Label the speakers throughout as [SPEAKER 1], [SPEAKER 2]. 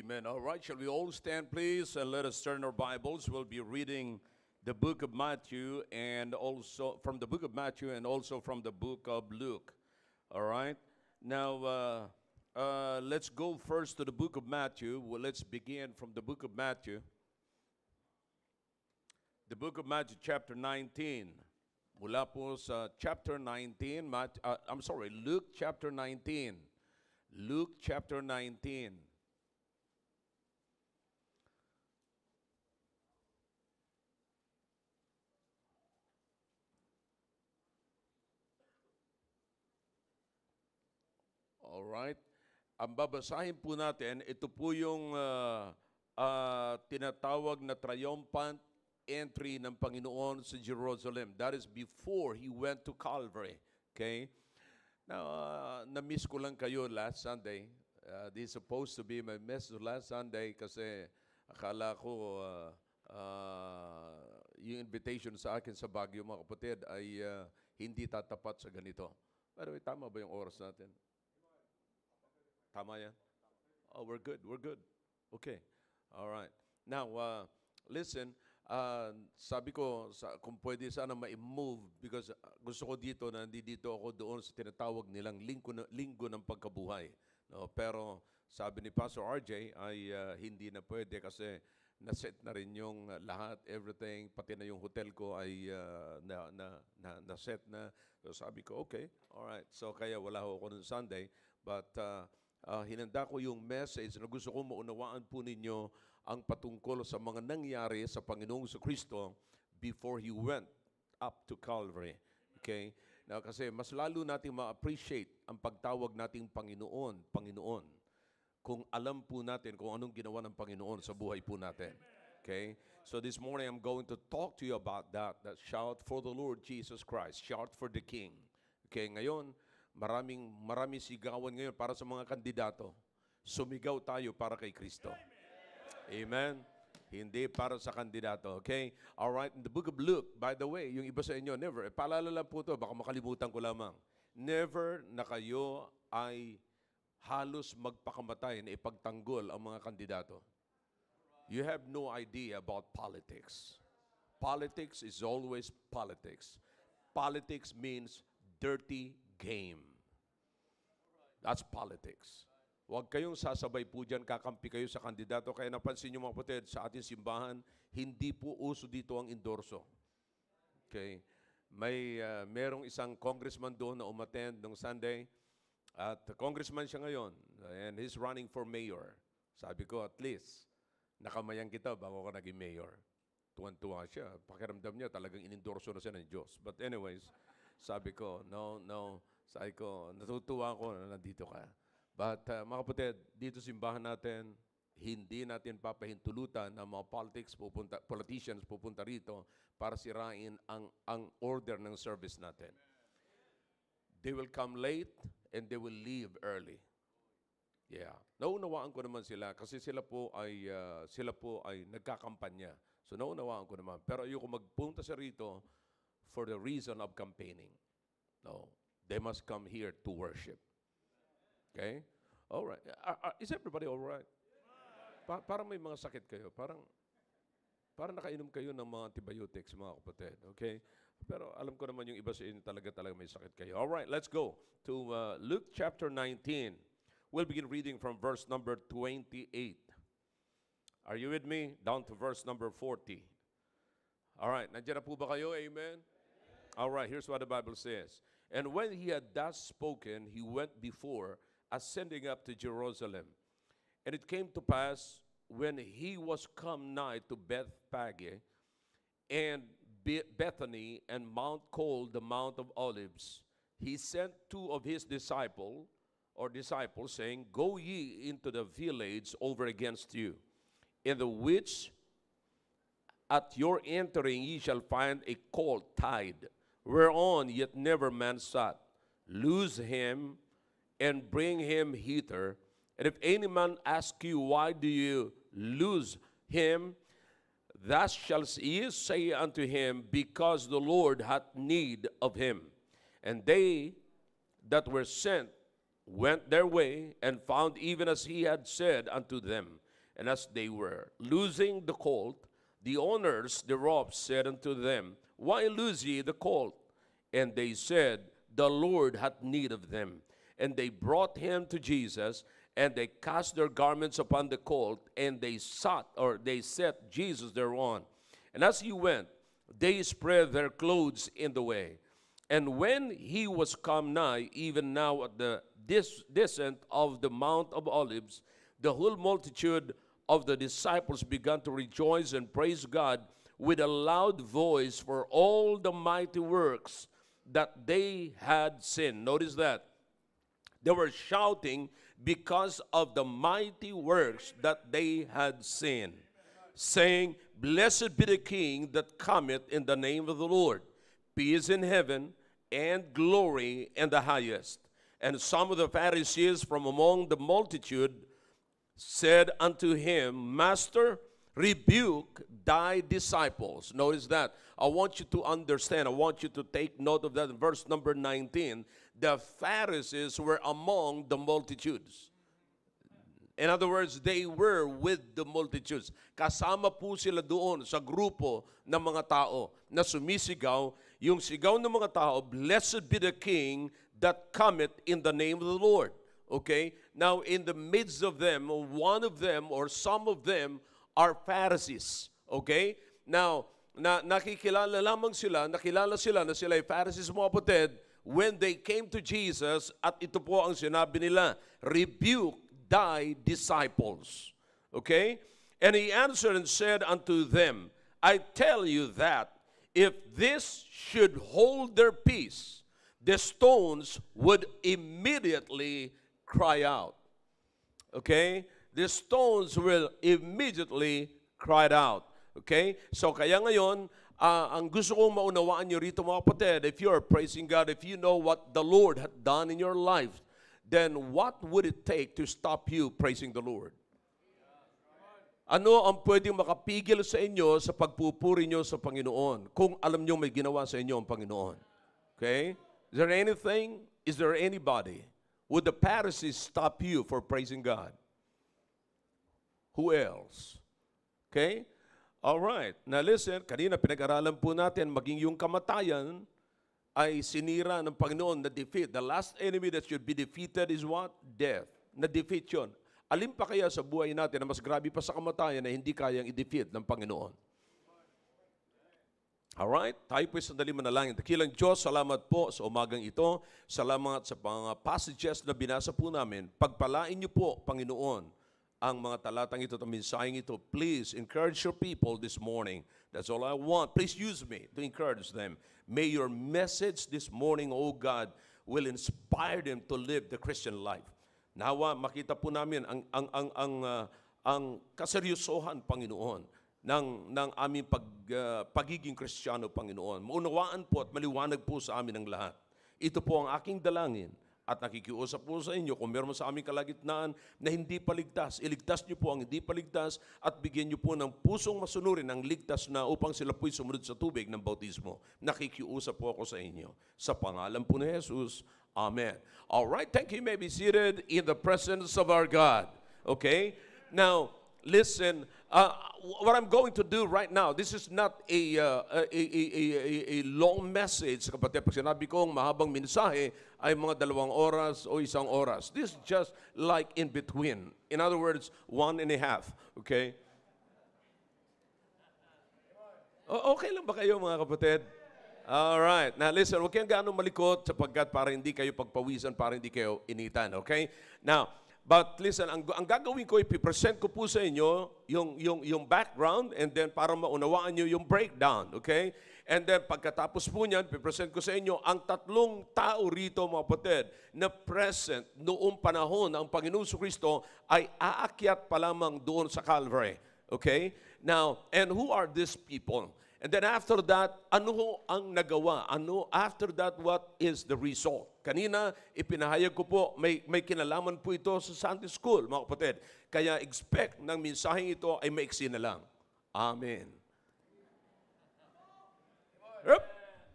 [SPEAKER 1] Amen. All right, shall we all stand, please, and let us turn our Bibles. We'll be reading the book of Matthew, and also from the book of Matthew, and also from the book of Luke. All right. Now, let's go first to the book of Matthew. Well, let's begin from the book of Matthew. The book of Matthew, chapter 19. Mula po sa chapter 19, Luke chapter 19. Luke chapter 19. All right. Ang babasahin po natin, ito po yung tinatawag na triumphant entry ng Panginoon sa Jerusalem. That is before He went to Calvary. Okay? Now, na-miss ko lang kayo last Sunday. This is supposed to be my message last Sunday kasi akala ko yung invitation sa akin sa Baguio, mga kapatid, ay hindi tatapat sa ganito. By the way, tama ba yung oras natin? Tama yan? Oh, we're good. We're good. Okay. All right. Now, listen, sabi ko, kung pwede sana ma-move because gusto ko dito, nandito ako doon sa tinatawag nilang linggo ng pagkabuhay. No? Pero sabi ni Pastor RJ ay hindi na pwede kasi naset na rin yung lahat, everything, pati na yung hotel ko ay naset na. So sabi ko, okay, all right. So kaya wala ako noong Sunday. But hinanda ko yung message na gusto ko maunawaan po ninyo ang patungkol sa mga nangyari sa Panginoong Kristo before He went up to Calvary. Okay? Now, kasi mas lalo natin ma-appreciate ang pagtawag nating Panginoon, Panginoon, kung alam po natin kung anong ginawa ng Panginoon sa buhay po natin. Okay? So this morning, I'm going to talk to you about that shout for the Lord Jesus Christ, shout for the King. Okay? Ngayon, maraming sigawan ngayon para sa mga kandidato. Sumigaw tayo para kay Kristo. Amen? Hindi para sa kandidato. Okay? Alright, in the book of Luke, by the way, yung iba sa inyo, never, paalala lang po ito, baka makalimutan ko lamang. Never na kayo ay halos magpakamatay na ipagtanggol ang mga kandidato. You have no idea about politics. Politics is always politics. Politics means dirty game. That's politics. Huwag kayong sasabay po dyan, kakampi kayo sa kandidato. Kaya napansin nyo mga kapatid, sa ating simbahan, hindi po uso dito ang endorso. Okay? Merong isang congressman doon na umattend nung Sunday. At congressman siya ngayon. And he's running for mayor. Sabi ko, at least, nakamayan kita bago ka naging mayor. Tuwan-tuwa siya. Pakiramdam niya, talagang inendorso na siya ng Diyos. But anyways, sabi ko, no. Sabi ko, natutuwa ko na nandito ka. But mga kapatid, dito simbahan natin, hindi natin papahintulutan na mga politicians pupunta rito para sirain ang order ng service natin. They will come late and they will leave early. Yeah. Naunawaan ko naman sila kasi sila po ay nagkakampanya. So naunawaan ko naman. Pero ayoko magpunta sa rito for the reason of campaigning. No. They must come here to worship. Okay? All right. Is everybody all right? Parang may mga sakit kayo. Parang nakainom kayo ng mga antibiotics, mga kapatid. Okay? Pero alam ko naman yung iba sa inyo talaga may sakit kayo. All right, let's go to Luke chapter 19. We'll begin reading from verse number 28. Are you with me? Down to verse number 40. All right, nandiyan na po ba kayo? Amen? All right, here's what the Bible says. And when he had thus spoken, he went before, ascending up to Jerusalem. And it came to pass, when he was come nigh to Bethphage, and Bethany, and Mount called the Mount of Olives, he sent two of his disciples, saying, Go ye into the village over against you, in the which at your entering ye shall find a colt tied, whereon yet never man sat. Loose him, and bring him hither. And if any man ask you, Why do you loose him? Thus shall ye say unto him, Because the Lord hath need of him. And they that were sent went their way, and found even as he had said unto them. And as they were loosing the colt, the owners thereof said unto them, Why loose ye the colt? And they said, The Lord hath need of them. And they brought him to Jesus, and they cast their garments upon the colt, and they set Jesus thereon. And as he went, they spread their clothes in the way. And when he was come nigh, even now at the descent of the Mount of Olives, the whole multitude of the disciples began to rejoice and praise God with a loud voice for all the mighty works that they had seen. Notice that. They were shouting because of the mighty works that they had seen, saying, Blessed be the King that cometh in the name of the Lord. Peace in heaven and glory in the highest. And some of the Pharisees from among the multitude said unto him, Master, rebuke thy disciples. Notice that. I want you to understand. I want you to take note of that. In verse number 19, the Pharisees were among the multitudes. In other words, they were with the multitudes. Kasama po sila doon sa grupo ng mga tao na sumisigaw. Yung sigaw ng mga tao, Blessed be the King that cometh in the name of the Lord. Okay? Now, in the midst of them, one of them or some of them are Pharisees. Okay? Now, nakilala sila na sila ay Pharisees, mga kapatid, when they came to Jesus, at ito po ang sinabi nila, Rebuke thy disciples. Okay? And he answered and said unto them, I tell you that if this should hold their peace, the stones would immediately cry out. Okay? The stones will immediately cry out. Okay? So kaya ngayon, ang gusto kong maunawaan nyo rito, mga kapatid, if you are praising God, if you know what the Lord had done in your life, then what would it take to stop you praising the Lord? Ano ang pwedeng makapigil sa inyo sa pagpupuri nyo sa Panginoon kung alam nyo may ginawa sa inyo ang Panginoon? Okay? Is there anything? Is there anybody? Would the Pharisees stop you for praising God? Who else? Okay? All right. Now listen, kanina pinag-aralan po natin, maging yung kamatayan ay sinira ng Panginoon na defeat. The last enemy that should be defeated is what? Death. Na-defeat yun. Alin pa kaya sa buhay natin na mas grabe pa sa kamatayan na hindi kayang i-defeat ng Panginoon? Alright? Tayo po sandali manalangin. Dakilang Diyos, salamat po sa umagang ito. Salamat sa mga passages na binasa po namin. Pagpalain niyo po, Panginoon, ang mga talatang ito at mensaheng ito. Please encourage your people this morning. That's all I want. Please use me to encourage them. May your message this morning, oh God, will inspire them to live the Christian life. Nawa, makita po namin ang kaseryosohan, Panginoon, ng aming pagiging Kristiyano, Panginoon. Maunawaan po at maliwanag po sa amin ang lahat. Ito po ang aking dalangin. At nakikiusap po sa inyo, kung meron sa aming kalagitnaan na hindi paligtas, iligtas niyo po ang hindi paligtas at bigyan niyo po ng pusong masunurin ang ligtas na upang sila po'y sumunod sa tubig ng bautismo. Nakikiusap po ako sa inyo. Sa pangalan po ni Jesus, Amen. All right, thank you. You may be seated in the presence of our God. Okay? Now, listen, what I'm going to do right now, this is not a long message, kapatid. Pag sinabi kong mahabang mensahe, ay mga 2 oras o 1 oras. This is just like in between. In other words, 1.5. Okay? Okay lang ba kayo, mga kapatid? Alright. Now listen, huwag kayong gaano malikot sapagkat para hindi kayo pagpawisan, para hindi kayo initan. Okay? Now, but listen, ang gagawin ko, ipipresent ko po sa inyo yung background and then para maunawaan nyo yung breakdown. Okay? And then pagkatapos po niyan, ipipresent ko sa inyo ang 3 tao rito, mga kapatid, na present noong panahon na ang Panginoon Kristo ay aakyat pa lamang doon sa Calvary. Okay? Now, and who are these people? And then after that, ano ang nagawa? After that, what is the result? Kanina, ipinahayag ko po, may kinalaman po ito sa Sunday School, mga kapatid. Kaya expect ng mensaheng ito ay maiksi na lang. Amen. Yep.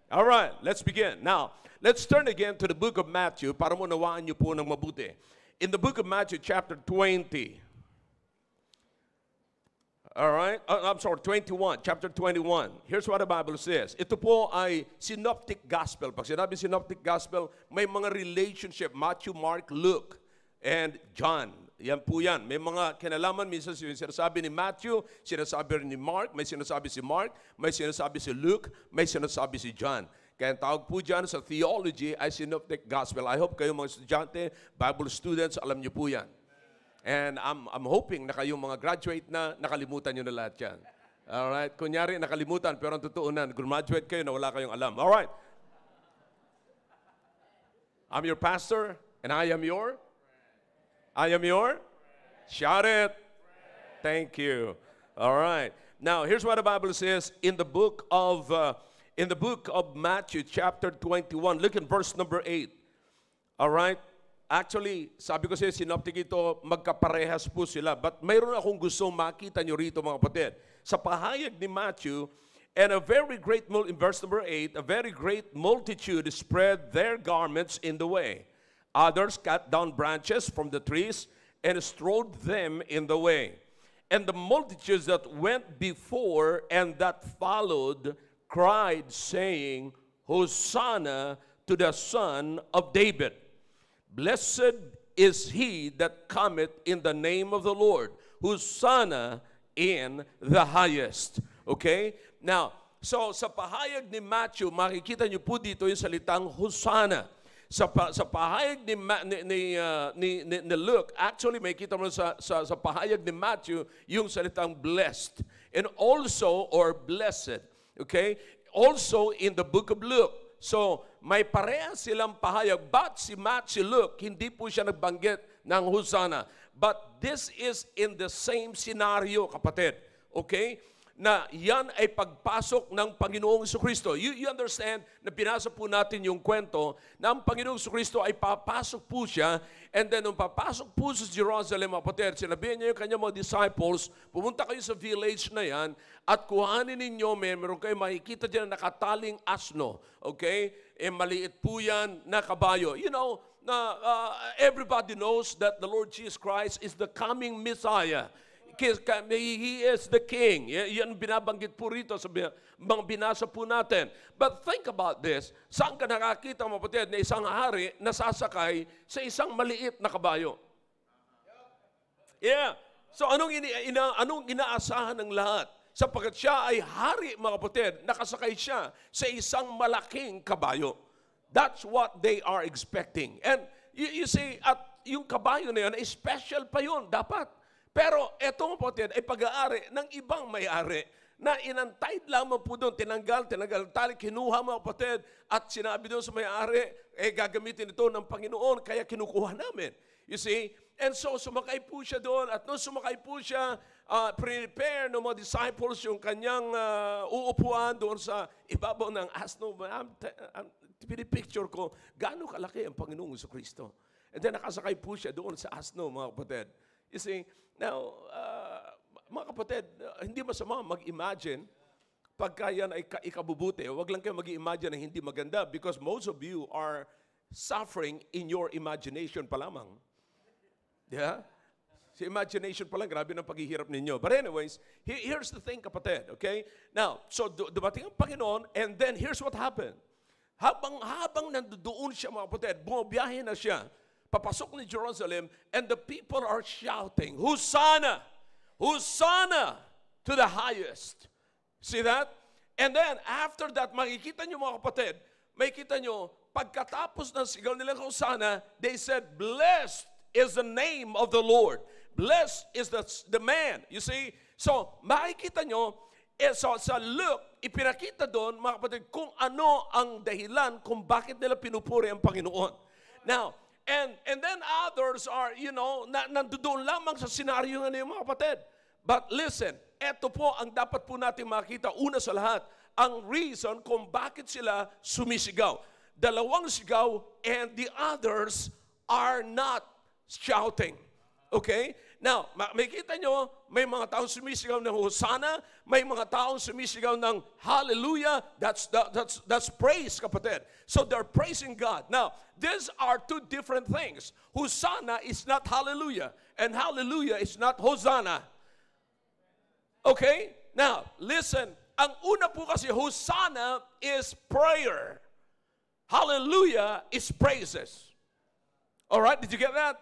[SPEAKER 1] All right, let's begin. Now, let's turn again to the book of Matthew para maunawaan niyo po ng mabuti. In the book of Matthew, chapter 20, All right? I'm sorry, 21, chapter 21. Here's what the Bible says. Ito po ay synoptic gospel. Pag sinabi synoptic gospel, may mga relationship. Matthew, Mark, Luke, and John. Yan po yan. May mga kinalaman. Minsan sinasabi ni Matthew, sinasabi rin ni Mark, may sinasabi si Mark, may sinasabi si Luke, may sinasabi si John. Kaya ang tawag po dyan sa theology ay synoptic gospel. I hope kayo mga estudyante, Bible students, alam niyo po yan. And I'm hoping na kayong mga graduate na, nakalimutan nyo na lahat yan. Alright? Kunyari, nakalimutan, pero ang totoo na, graduate kayo na wala kayong alam. Alright? I'm your pastor, and I am your? Shout it. Thank you. Alright. Now, here's what the Bible says in the book of Matthew, chapter 21. Look in verse number 8. Alright? Actually, sabi ko sa synoptic ito, magkaparehas po sila. But mayroon akong gusto makita nyo rito mga kapatid. Sa pahayag ni Matthew, and in verse number 8, a very great multitude spread their garments in the way. Others cut down branches from the trees and strewed them in the way. And the multitudes that went before and that followed cried, saying, Hosanna to the Son of David. Blessed is he that cometh in the name of the Lord. Hosanna in the highest. Okay? Now, so sa pahayag ni Matthew, makikita niyo po dito yung salitang Hosanna. Sa pahayag ni Luke, actually makikita mo sa pahayag ni Matthew yung salitang blessed. And also, or blessed. Okay? Also in the book of Luke. So, may parehas silang pahayag, but si Luke, hindi po siya nagbanggit ng Hosanna. But this is in the same scenario, kapatid. Okay? Na yan ay pagpasok ng Panginoong Jesucristo. You understand na binasa po natin yung kwento na ang Panginoong Jesucristo ay papasok po siya, and then nung papasok po sa Jerusalem, kapatid, sinabihan niya yung kanyang mga disciples, pumunta kayo sa village na yan at kuhanin ninyo, meron kayo makikita dyan na nakataling asno. Okay? Maliit po yan na kabayo. You know, everybody knows that the Lord Jesus Christ is the coming Messiah. He is the king. Yan binabanggit po rito sa mga binasa po natin. But think about this. Saan ka nakakita, mga kapatid, na isang hari na sasakay sa isang maliit na kabayo? Yeah. So anong inaasahan ng lahat? Sapagkat siya ay hari, mga kapatid, nakasakay siya sa isang malaking kabayo. That's what they are expecting. And you see, at yung kabayo na yan, special pa yun, dapat. Pero etong kapatid ay pag-aari ng ibang may-ari na inantay lamang po doon, tinanggal tali, kinuha mga kapatid at sinabi doon sa may-ari, gagamitin ito ng Panginoon, kaya kinukuha namin. You see? And so sumakay po siya doon at nung sumakay po siya, prepare ng mga disciples yung kanyang uupuan doon sa ibabaw ng asno. Pinipicture ko, gaano kalaki ang Panginoong Jesucristo. And then nakasakay po siya doon sa asno, mga kapatid. You see, now, mga kapatid, hindi masama mag-imagine pagka yan ay ikabubuti. Huwag lang kayo mag-imagine na hindi maganda because most of you are suffering in your imagination pa lamang. Yeah? Sa imagination pa lang, grabe ng paghihirap ninyo. But anyways, here's the thing, kapatid, okay? Now, so dumating ang Panginoon, and then here's what happened. Habang nandoon siya, mga kapatid, bumabiyahe na siya, papasok ni Jerusalem, and the people are shouting, Hosanna! Hosanna to the highest. See that? And then, after that, makikita nyo mga kapatid, makikita nyo, pagkatapos ng sigaw nila Hosanna, they said, Blessed is the name of the Lord. Blessed is the man. You see? So, makikita nyo, so, sa Luke, ipinakita doon, mga kapatid, kung ano ang dahilan kung bakit nila pinupuri ang Panginoon. Now, And then others are, you know, nandoon lamang sa senaryo nga niyo mga kapatid. But listen, eto po ang dapat po natin makita. Una sa lahat, ang reason kung bakit sila sumisigaw. Dalawang sigaw and the others are not shouting. Okay? Now, makikita nyo, may mga taong sumisigaw ng Hosanna, may mga taong sumisigaw ng Hallelujah. That's praise, kapatid. So they're praising God. Now, these are two different things. Hosanna is not Hallelujah, and Hallelujah is not Hosanna. Okay? Now, listen. Ang una po kasi, Hosanna is prayer. Hallelujah is praises. Alright, did you get that?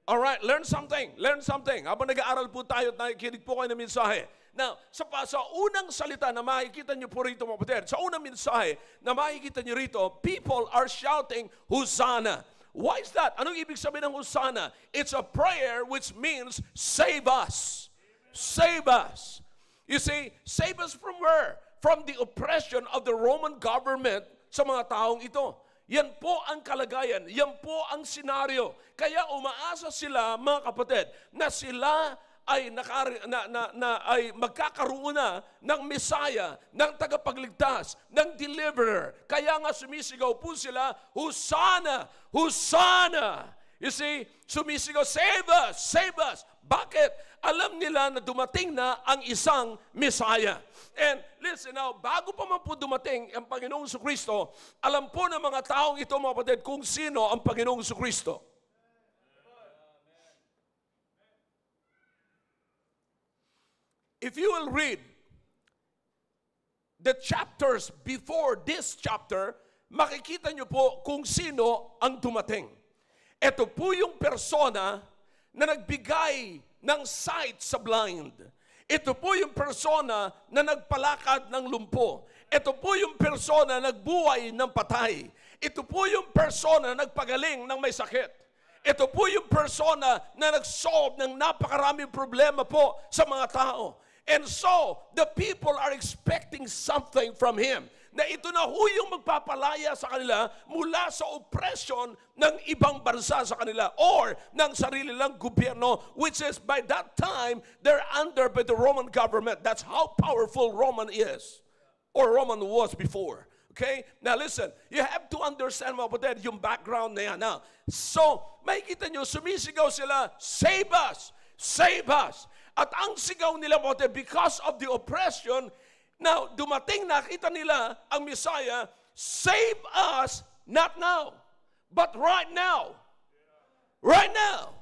[SPEAKER 1] Alright, learn something. Learn something. Habang nag-aaral po tayo at nakikinig po kayo ng mensahe. Now, sa unang salita na makikita nyo po rito, mga kapatid, sa unang mensahe na makikita nyo rito, people are shouting, Hosanna. Why is that? Anong ibig sabihin ng Hosanna? It's a prayer which means save us. Save us. You see, save us from where? From the oppression of the Roman government sa mga taong ito. Yan po ang kalagayan. Yan po ang senaryo. Kaya umaasa sila, mga kapatid, na sila ay, ay magkakaroon na ng Messiah, ng tagapagligtas, ng deliverer. Kaya nga sumisigaw po sila, Hosanna! Hosanna! You see, sumisigaw, save us! Save us! Bakit? Alam nila na dumating na ang isang Messiah. And listen now, bago pa man po dumating ang Panginoong Jesucristo, alam po ng mga taong ito, mga kapatid, kung sino ang Panginoong Jesucristo. If you will read the chapters before this chapter, makikita nyo po kung sino ang dumating. Ito po yung persona na nagbigay ng sight sa blind. Ito po yung persona na nagpalakad ng lumpo. Ito po yung persona na nagbuhay ng patay. Ito po yung persona na nagpagaling ng may sakit. Ito po yung persona na nag-solve ng napakaraming problema po sa mga tao. And so, the people are expecting something from Him. Na ito na ho yung magpapalaya sa kanila mula sa oppression ng ibang bansa sa kanila or ng sarili lang gobyerno, which is by that time, they're under by the Roman government. That's how powerful Roman is or Roman was before. Okay? Now listen, you have to understand mga kapatid, yung background na yan. Now, so, makikita nyo, sumisigaw sila, save us! Save us! At ang sigaw nila po, because of the oppression, now, dumating, nakita nila ang Messiah, save us, not now, but right now. Right now.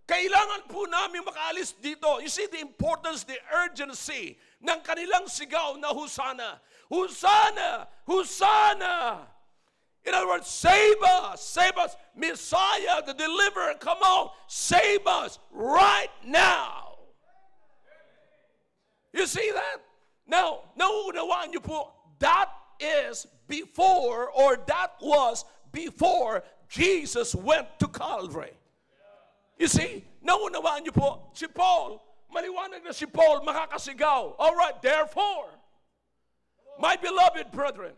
[SPEAKER 1] Kailangan po namin makaalis dito. You see the importance, the urgency ng kanilang sigaw na Hosanna. Hosanna! Hosanna! In other words, save us! Save us! Messiah, the deliverer, come on! Save us right now! You see that? Now, nauunawaan niyo po, that is before, or that was before Jesus went to Calvary. You see, nauunawaan niyo po, si Paul, maliwanag na si Paul, makakasigaw. All right, therefore, my beloved brethren,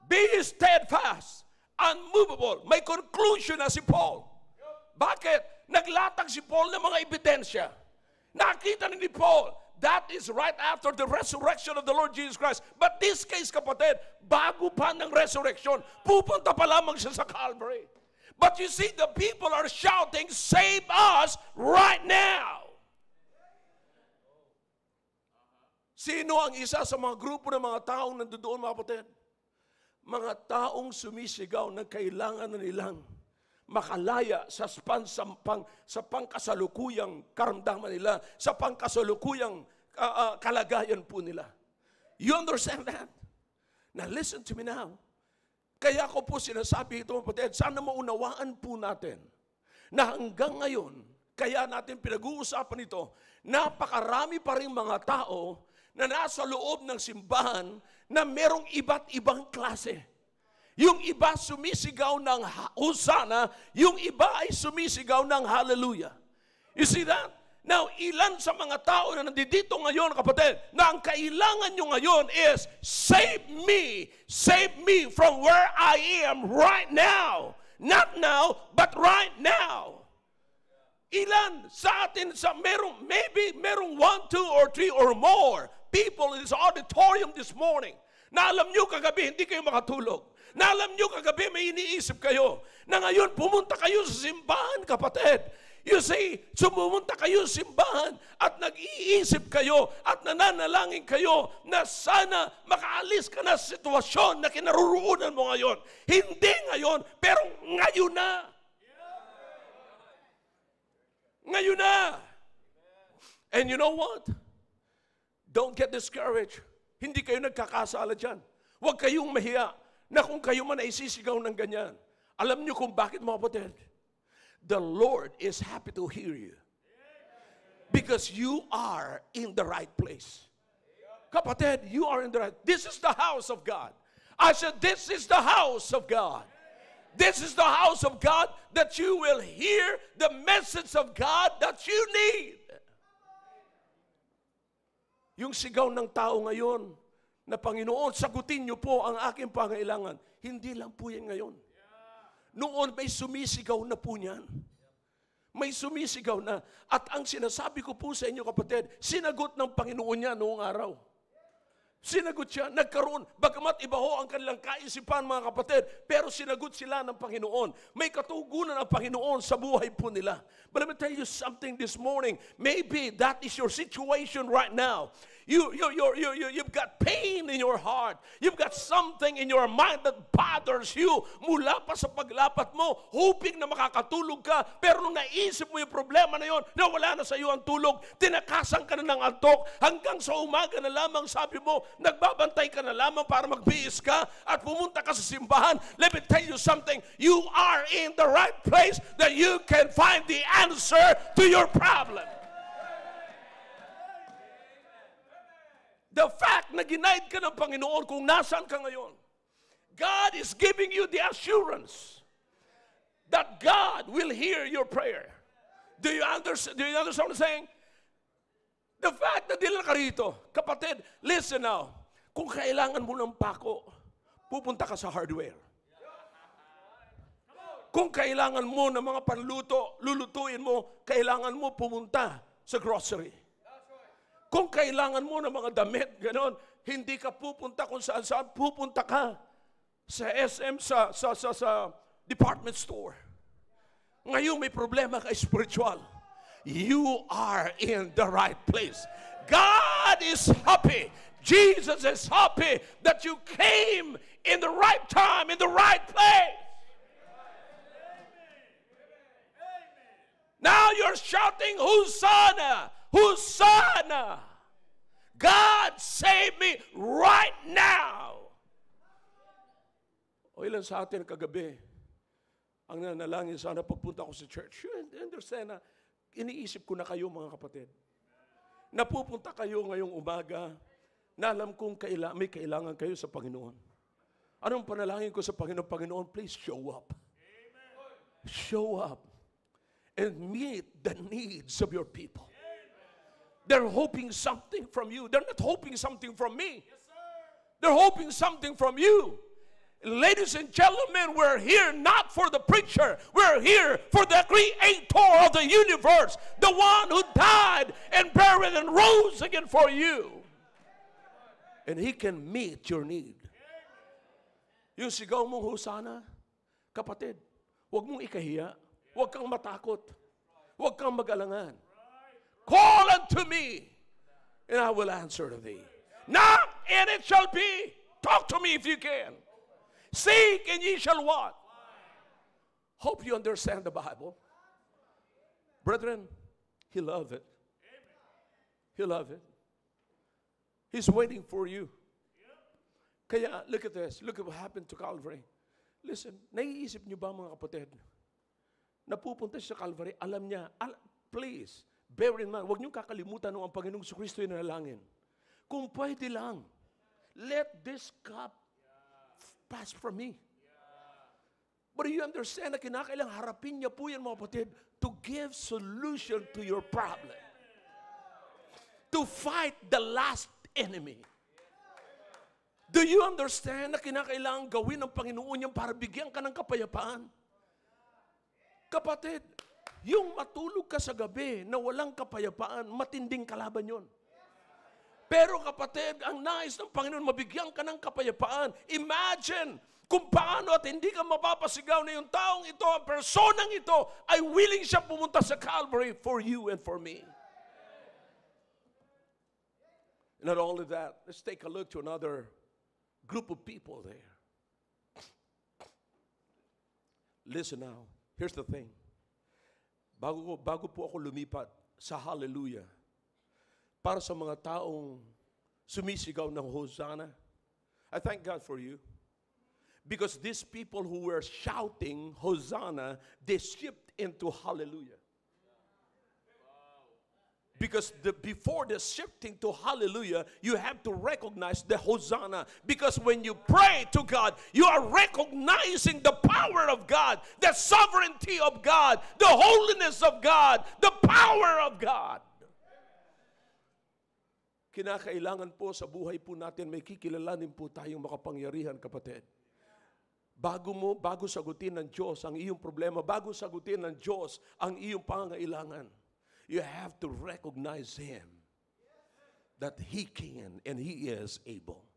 [SPEAKER 1] be steadfast, unmovable. May conclusion na si Paul. Bakit? Naglatag si Paul ng mga ebidensya. Nakita ni Paul, that is right after the resurrection of the Lord Jesus Christ. But this case, kapatid, bago pa ng resurrection, pupunta pa lamang siya sa Calvary. But you see, the people are shouting, save us right now. Sino ang isa sa mga grupo ng mga taong nandoon, mga kapatid? Mga taong sumisigaw na kailangan na nilang makalaya sa pangkasalukuyang karamdaman nila, sa pangkasalukuyang kalagayan po nila. You understand that? Now listen to me now. Kaya ko po sinasabi ito, kapatid, sana maunawaan po natin na hanggang ngayon, kaya natin pinag-uusapan ito, napakarami pa rin mga tao na nasa loob ng simbahan na merong iba't ibang klase. Yung iba sumisigaw ng Hosanna, yung iba ay sumisigaw ng Hallelujah. You see that? Now, ilan sa mga tao na nandito ngayon, kapatid, na ang kailangan nyo ngayon is, save me from where I am right now. Not now, but right now. Ilan sa atin, maybe merong 1, 2, or 3 or more people in this auditorium this morning na alam nyo kagabi, hindi kayo makatulog. Na alam nyo kagabi may iniisip kayo na ngayon pumunta kayo sa simbahan, kapatid. You see, pumunta kayo sa simbahan at nag-iisip kayo at nananalangin kayo na sana makaalis ka na sa sitwasyon na kinaroroonan mo ngayon. Hindi ngayon, pero ngayon na. Ngayon na. And you know what?
[SPEAKER 2] Don't get discouraged. Hindi kayo nagkakasala dyan. Huwag kayong mahiya na kung kayo man ay sisigaw ng ganyan. Alam niyo kung bakit, mga kapatid? The Lord is happy to hear you. Because you are in the right place. Kapatid, you are in the right. This is the house of God. I said, this is the house of God. This is the house of God that you will hear the message of God that you need. Yung sigaw ng tao ngayon, na Panginoon, sagutin niyo po ang aking pangailangan. Hindi lang po yan ngayon. Noon may sumisigaw na po niyan. May sumisigaw na. At ang sinasabi ko po sa inyo, kapatid, sinagot ng Panginoon niya noong araw. Sinagot siya, nagkaroon, bagamat iba ho ang kanilang kaisipan, mga kapatid, pero sinagot sila ng Panginoon. May katugunan ng Panginoon sa buhay po nila. But let me tell you something this morning. Maybe that is your situation right now. You've got pain in your heart. You've got something in your mind that bothers you mula pa sa paglapat mo, hoping na makakatulog ka, pero nung naisip mo yung problema na yon, na wala na sa iyo ang tulog, tinakasan ka na ng antok, hanggang sa umaga na lamang sabi mo, nagbabantay ka na lamang para magbiis ka at pumunta ka sa simbahan. Let me tell you something. You are in the right place that you can find the answer to your problem. The fact na ginaid ka ng Panginoon kung nasaan ka ngayon, God is giving you the assurance that God will hear your prayer. Do you understand what I'm saying? The fact na dila ka rito, kapatid, listen now, kung kailangan mo ng pako, pupunta ka sa hardware. Kung kailangan mo ng mga panluto, lulutuin mo, kailangan mo pumunta sa grocery. Kung kailangan mo ng mga damit, gano'n, hindi ka pupunta kung saan-saan, pupunta ka sa SM, sa department store. Ngayon may problema ka spiritual. You are in the right place. God is happy. Jesus is happy that you came in the right time, in the right place. Now you're shouting, Hosanna! Hosanna! God save me right now! O ilan sa atin kagabi, ang nanalangin sana pagpunta ko sa church. You understand na iniisip ko na kayo, mga kapatid. Napupunta kayo ngayong umaga na alam kong may kailangan kayo sa Panginoon. Anong panalangin ko sa Panginoon? Panginoon, please show up. Show up and meet the needs of your people. They're hoping something from you. They're not hoping something from me. They're hoping something from you. Ladies and gentlemen, we're here not for the preacher. We're here for the creator of the universe, the one who died and buried and rose again for you. And He can meet your need. Yung sigaw mong Hosanna, kapatid, huwag mong ikahiya. Huwag kang matakot. Huwag kang mag-alangan. Call unto me, and I will answer to thee. Knock, and it shall be. Talk to me if you can. Seek, and ye shall what? Hope you understand the Bible. Brethren, He loves it. He loves it. He's waiting for you. Kaya, look at this. Look at what happened to Calvary. Listen, naiisip niyo ba, mga kapatid, napupunta siya sa Calvary, alam niya, please, bear in mind, huwag niyong kakalimutan nung ang Panginoong Kristo ay nanalangin. Kung pwede lang, let this cup pass from me. But you understand na kinakailang harapin niya po yan, mga kapatid, to give solution to your problem. To fight the last enemy. Do you understand na kinakailangan gawin ng Panginoon yan para bigyan ka ng kapayapaan? Kapatid, yung matulog ka sa gabi na walang kapayapaan, matinding kalaban yon. Pero kapatid, ang nais ng Panginoon, mabigyan ka ng kapayapaan. Imagine kung paano at hindi ka mapapasigaw na yung taong ito, ang personang ito, ay willing siya pumunta sa Calvary for you and for me. Not only that, let's take a look to another group of people there. Listen now, here's the thing. Bago po ako lumipat sa hallelujah, para sa mga taong sumisigaw ng Hosanna. I thank God for you. Because these people who were shouting Hosanna, they shift into hallelujah. Because before the shifting to hallelujah, you have to recognize the Hosanna. Because when you pray to God, you are recognizing the power of God, the sovereignty of God, the holiness of God, the power of God. Kinakailangan po sa buhay po natin, may kikilalanin po tayong makapangyarihan, kapatid. Bago sagutin ng Diyos ang iyong problema, bago sagutin ng Diyos ang iyong pangangailangan, you have to recognize Him, that He can and He is able.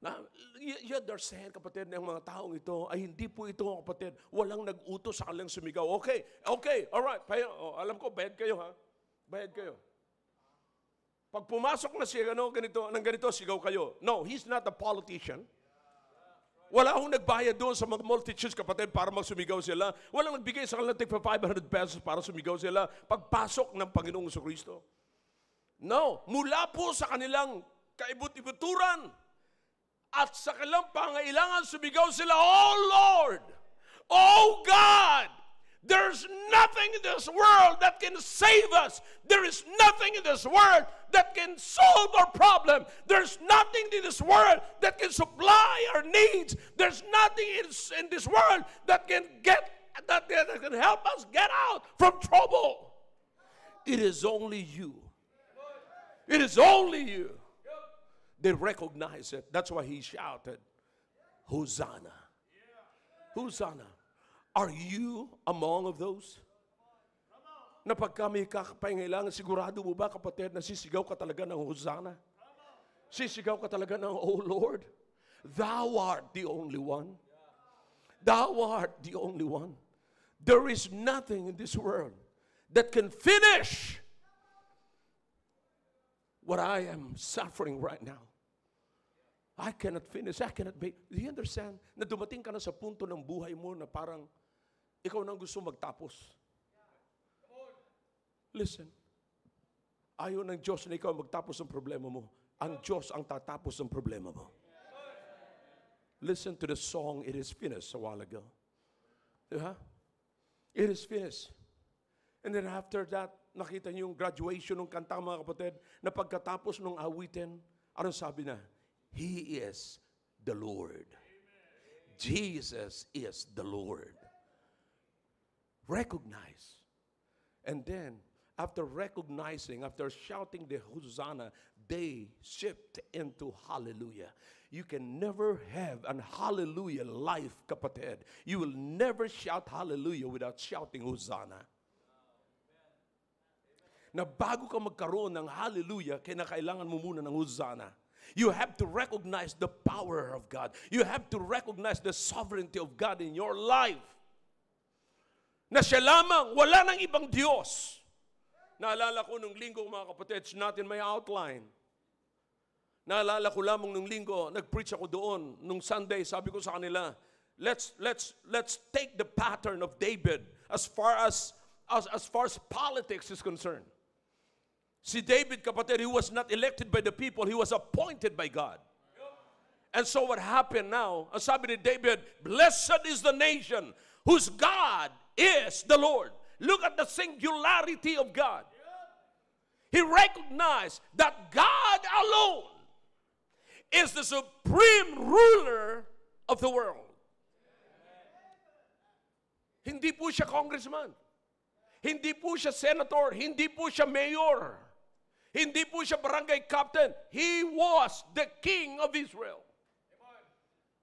[SPEAKER 2] Now, you understand, kapatid, ng mga taong ito, ay hindi po ito, kapatid, walang nag-utos sa kanilang sumigaw. Okay, alright, alam ko, bayad kayo ha, bayad kayo. Pag pumasok na siya, ganito, sigaw kayo. No, he's not a politician. Wala akong nagbayad doon sa mga multitudes, kapatid, para magsumigaw sila. Walang nagbigay sa kanila tig 500 pesos para sumigaw sila pagpasok ng Panginoong Kristo. No, mula po sa kanilang kaibut-ibuturan at sa kanilang pangailangan, sumigaw sila, Oh Lord! Oh God! There's nothing in this world that can save us. There is nothing in this world that can solve our problem. There's nothing in this world that can supply our needs. There's nothing in this world that can help us get out from trouble. It is only you. It is only you. They recognize it. That's why he shouted, Hosanna. Hosanna. Are you among of those? Na pagka may kakapangailangan, sigurado mo ba, kapatid, na sisigaw ka talaga ng Hosanna? Sisigaw ka talaga ng, Oh Lord, Thou art the only one. Thou art the only one. There is nothing in this world that can finish what I am suffering right now. I cannot finish. I cannot be. Do you understand? Na dumating ka na sa punto ng buhay mo na parang ikaw nang gusto magtapos. Listen. Ayaw ng Diyos na ikaw magtapos ng problema mo. Ang Diyos ang tatapos ng problema mo. Listen to the song, It is Finished, a while ago. Diba? It is finished. And then after that, nakita niyo yung graduation ng kanta, mga kapatid, na pagkatapos ng awitin, anong sabi na? He is the Lord. Jesus is the Lord. Recognize. And then, after recognizing, after shouting the Hosanna, they shift into hallelujah. You can never have an hallelujah life, kapatid. You will never shout hallelujah without shouting Hosanna. Na bago ka magkaroon ng hallelujah, kinakailangan mo muna ng Hosanna. You have to recognize the power of God. You have to recognize the sovereignty of God in your life. Na siya lamang, wala nang ibang Diyos. Naalala ko nung linggo, mga kapatid, it's not in my outline. Naalala ko lamang nung linggo, nag-preach ako doon. Nung Sunday, sabi ko sa kanila, let's take the pattern of David as far as politics is concerned. Si David, kapatid, he was not elected by the people, he was appointed by God. And so what happened now, ang sabi ni David, blessed is the nation whose God is the Lord. Look at the singularity of God. He recognized that God alone is the supreme ruler of the world. Hindi po siya congressman. Hindi po siya senator. Hindi po siya mayor. Hindi po siya barangay captain. He was the king of Israel.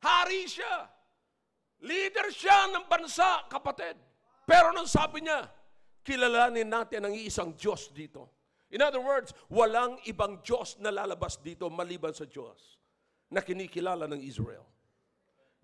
[SPEAKER 2] Hari siya. Leader siya ng bansa, kapatid. Pero nang sabi niya, kilalanin natin ang iisang Diyos dito. In other words, walang ibang Diyos na lalabas dito maliban sa Diyos na kinikilala ng Israel.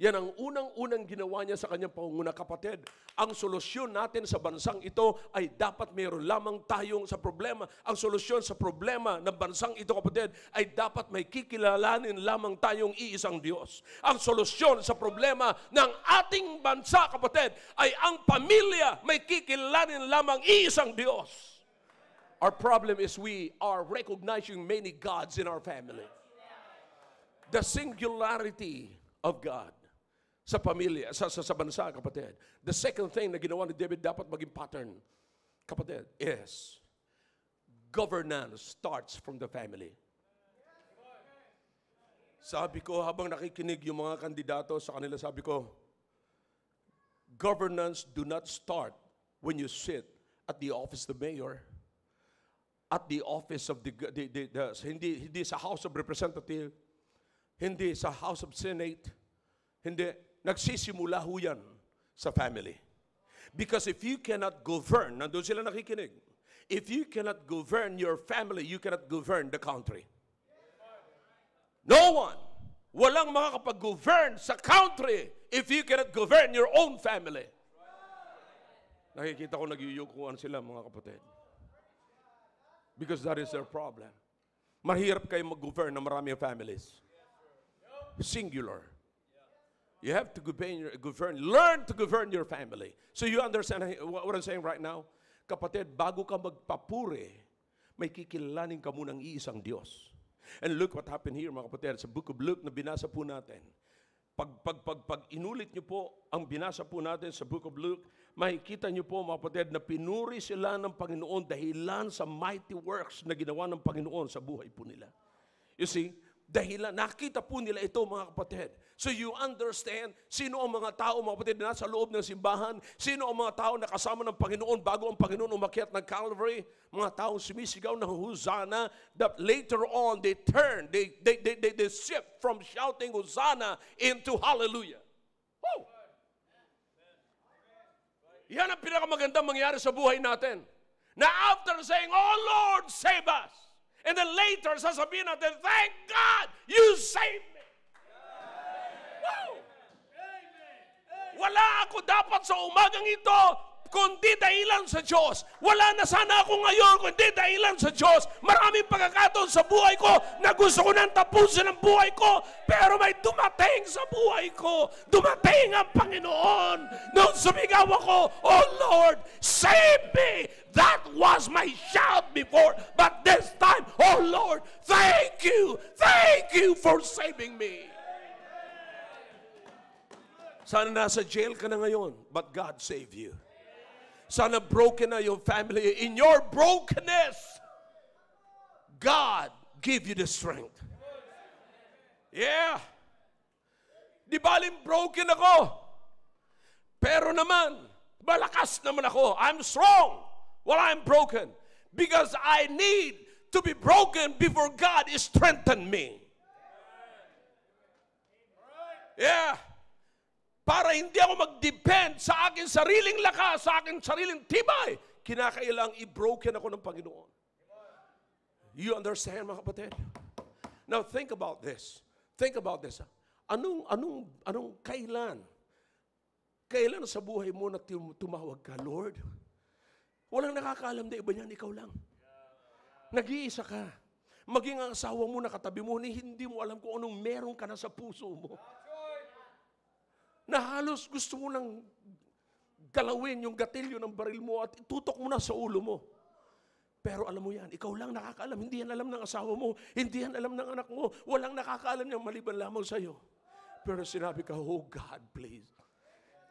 [SPEAKER 2] Yan ang unang-unang ginawa niya sa kanyang pangunguna, kapatid. Ang solusyon natin sa bansang ito ay dapat mayroon lamang tayong sa problema. Ang solusyon sa problema ng bansang ito, kapatid, ay dapat may kikilalanin lamang tayong iisang Diyos. Ang solusyon sa problema ng ating bansa, kapatid, ay ang pamilya may kikilalanin lamang iisang Diyos. Our problem is we are recognizing many gods in our family. The singularity of God sa pamilya, sa bansa, kapatid. The second thing na ginawa ni David dapat maging pattern, kapatid, is governance starts from the family. Sabi ko, habang nakikinig yung mga kandidato sa kanila, sabi ko, governance do not start when you sit at the office of the mayor, at the office of hindi sa House of Representatives, hindi sa House of Senate, hindi. Nagsisimula ho yan sa family. Because if you cannot govern, nandun sila nakikinig, if you cannot govern your family, you cannot govern the country. No one, walang makakapag-govern sa country if you cannot govern your own family. Nakikita ko nagyuyukuan sila, mga kapatid. Because that is their problem. Mahirap kayo mag-govern ng maraming families. Singular. You have to govern, learn to govern your family. So you understand what I'm saying right now? Kapatid, bago ka magpapuri, may kikilalanin ka munang iisang Diyos. And look what happened here, mga kapatid, sa Book of Luke na binasa po natin. Pag inulit niyo po ang binasa po natin sa Book of Luke, makikita niyo po, mga kapatid, na pinuri sila ng Panginoon dahilan sa mighty works na ginawa ng Panginoon sa buhay po nila. You see, dahilan, nakita po nila ito, mga kapatid. So you understand, sino ang mga tao, mga kapatid, na nasa loob ng simbahan, sino ang mga tao na kasama ng Panginoon bago ang Panginoon umakyat ng Calvary, mga taong sumisigaw ng Hosanna, that later on they turn, they shift from shouting Hosanna into Hallelujah. Woo! Yan ang pinakamagandang mangyari sa buhay natin. Na after saying, "Oh Lord, save us," and then later, sasabihin natin, "Thank God, you saved me." Wow! Wala ako dapat sa umagang ito, kundi dahilan sa Diyos. Wala na sana ako ngayon, kundi dahilan sa Diyos. Maraming pagkakataon sa buhay ko na gusto ko nang tapusin ang buhay ko, pero may dumating sa buhay ko. Dumating ang Panginoon. Nung sumigaw ako, "Oh Lord, save me." That was my shout before, but this time, "Oh Lord, thank you for saving me." Sana nasa jail ka na ngayon, but God saved you. Sana broken na yung family. In your brokenness, God give you the strength. Yeah. Di baling broken ako, pero naman, malakas naman ako. I'm strong while I'm broken. Because I need to be broken before God strengthen me. Yeah. Para hindi ako mag-depend sa aking sariling lakas, sa aking sariling tibay, kinakailang i-broken ako ng Panginoon. You understand, mga kapatid? Now, think about this. Think about this. Anong kailan sa buhay mo na tumawag ka, "Lord"? Walang nakakaalam na iba niyan, ikaw lang. Nag-iisa ka. Maging ang asawa mo na katabi mo, hindi mo alam kung anong meron ka na sa puso mo. Na halos gusto mo nang galawin yung gatilyo ng baril mo at itutok mo na sa ulo mo. Pero alam mo yan, ikaw lang nakakaalam. Hindi yan alam ng asawa mo. Hindi yan alam ng anak mo. Walang nakakaalam niyan maliban lamang sa'yo. Pero sinabi ka, "Oh God, please,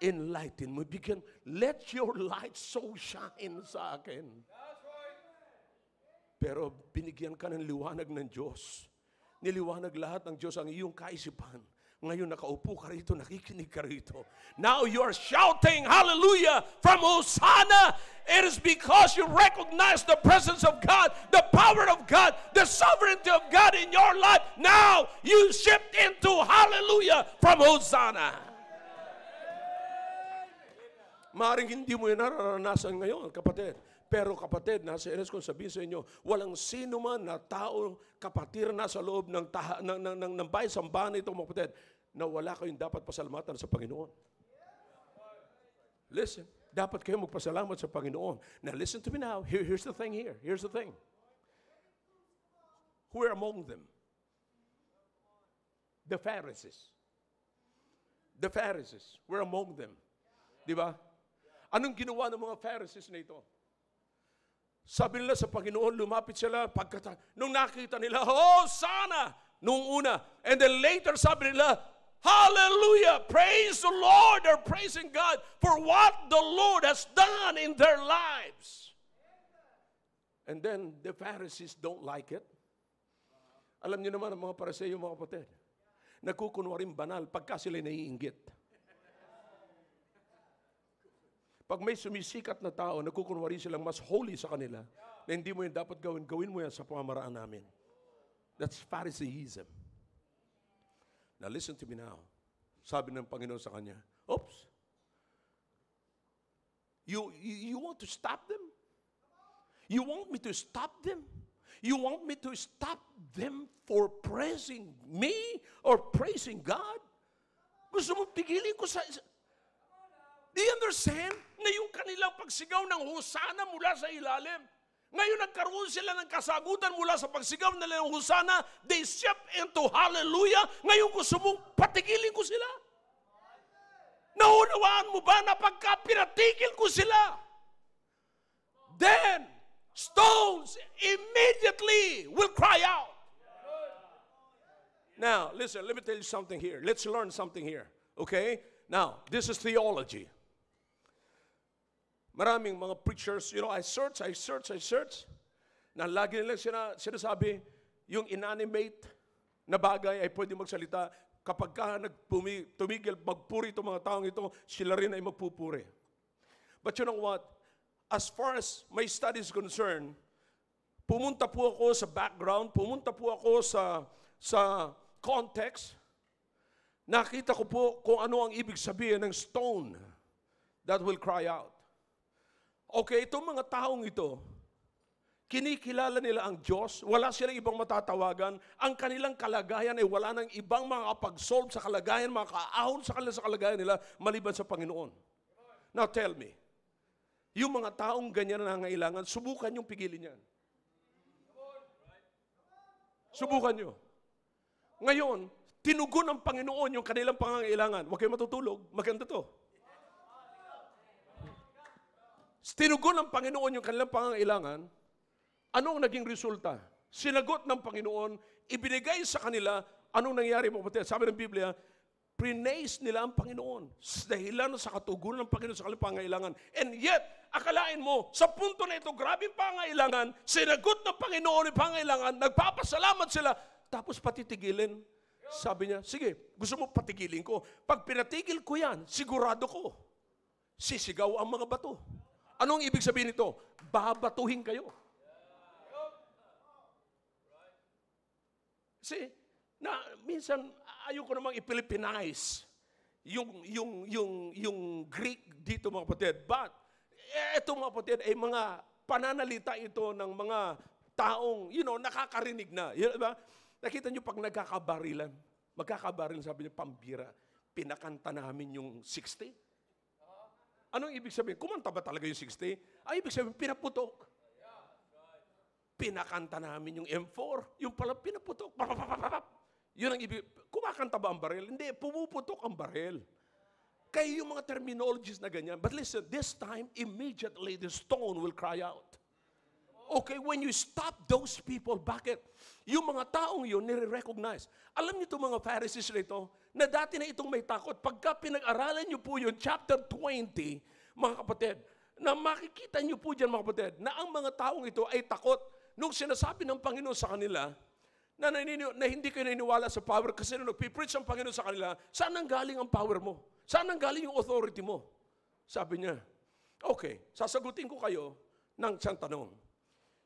[SPEAKER 2] enlighten mo. Let your light so shine sa akin." Pero binigyan ka ng liwanag ng Diyos. Niliwanag lahat ng Diyos ang iyong kaisipan. Ngayon nakaupo ka rito, nakikinig ka rito. Now you are shouting hallelujah from Hosanna. It is because you recognize the presence of God, the power of God, the sovereignty of God in your life. Now you shift into hallelujah from Hosanna. Maaaring hindi mo yan nararanasan ngayon, kapatid. Pero kapatid, nasa NS kong sabihin sa inyo, walang sino man na tao, kapatid na sa loob ng bahay-sambahan na ito, mga kapatid, na wala kayong dapat pasalamatan sa Panginoon. Listen, dapat kayo magpasalamat sa Panginoon. Now listen to me now. Here's the thing here. Here's the thing. Who are among them? The Pharisees. The Pharisees were among them. Di ba? Anong ginawa ng mga Pharisees na ito? Sabi nila sa Panginoon, lumapit sila, nung nakita nila, Hosanna! Nung una. And then later sabi nila, Hallelujah! Praise the Lord! They're praising God for what the Lord has done in their lives. And then the Pharisees don't like it. Alam niyo naman ang mga Pariseo, mga kapatid, nagkukunwaring banal pagka sila naiinggit. Pag may sumisikat na tao, nagkukunwari silang mas holy sa kanila, na hindi mo yun dapat gawin, gawin mo yan sa pamamaraan namin. That's Phariseeism. Now listen to me now. Sabi ng Panginoon sa kanya, oops, you want to stop them? You want me to stop them? You want me to stop them for praising me or praising God? Gusto mo pigilin ko sa... Do you understand na yung kanilang pagsigaw ng Hosana mula sa ilalim? Ngayon nagkaroon sila ng kasagutan mula sa pagsigaw nila ng Hosana. They shift into hallelujah. Ngayon gusto mong patigilin ko sila. Naunawaan mo ba na pagka pinatigil ko sila, then stones immediately will cry out. Now, listen, let me tell you something here. Let's learn something here. Okay? Now, this is theology. Maraming mga preachers, I search, na lagi nilang sinasabi, yung inanimate na bagay ay pwede magsalita. Kapag ka tumigil, magpuri itong mga taong ito, sila rin ay magpupuri. But you know what? As far as my study is concerned, pumunta po ako sa background, pumunta po ako sa context, nakita ko po kung ano ang ibig sabihin ng stone that will cry out. Okay, itong mga taong ito, kinikilala nila ang Diyos, wala silang ibang matatawagan, ang kanilang kalagayan ay wala nang ibang mga kapag-solve sa kalagayan, mga kaahon sa kalagayan nila, maliban sa Panginoon. Now tell me, yung mga taong ganyan na nangailangan, subukan yung pigilin yan. Subukan nyo. Ngayon, tinugon ng Panginoon yung kanilang pangangailangan. Huwag kayo matutulog, maganda to. Tinugon ng Panginoon yung kanilang pangangailangan, anong naging resulta? Sinagot ng Panginoon, ibinigay sa kanila, anong nangyari mo kapatid? Sabi ng Biblia, praise nila ang Panginoon. Dahilan sa katugunan ng Panginoon sa kanilang pangangailangan. And yet, akalain mo, sa punto na ito, grabing pangangailangan, sinagot ng Panginoon yung pangangailangan, nagpapasalamat sila, tapos patitigilin. Sabi niya, sige, gusto mo patigilin ko. Pag pinatigil ko yan, sigurado ko, sisigaw ang mga bato. Anong ibig sabihin nito? Babatuhin kayo. See, minsan ayoko namang i-Philippinize yung Greek dito mga kapatid. But ito mga kapatid ay mga pananalita ito ng mga taong, nakakarinig na. Diba? Nakita nyo pag magkakabaril, sabi niya, pambira, pinakanta namin yung 60. Anong ibig sabihin? Kumanta ba talaga yung 60? Ay, ibig sabihin, pinaputok. Pinakanta namin yung M4. Yung pala, pinaputok. Yun ang ibig. Kumakanta ba ang baril? Hindi, pumuputok ang baril. Kaya yung mga terminologies na ganyan. But listen, this time, immediately, the stone will cry out. Okay, when you stop those people, bakit? Yung mga taong yun, nire-recognize. Alam niyo itong mga Pharisees na ito, na dati na itong may takot. Pagka pinag-aralan niyo po yun, chapter 20, mga kapatid, na makikita niyo po dyan, mga kapatid, na ang mga taong ito ay takot. Nung sinasabi ng Panginoon sa kanila, na hindi kayo naniniwala sa power, kasi nung nagpipreach ang Panginoon sa kanila, saan ang galing ang power mo? Saan ang galing yung authority mo? Sabi niya, okay, sasagutin ko kayo ng isang tanong.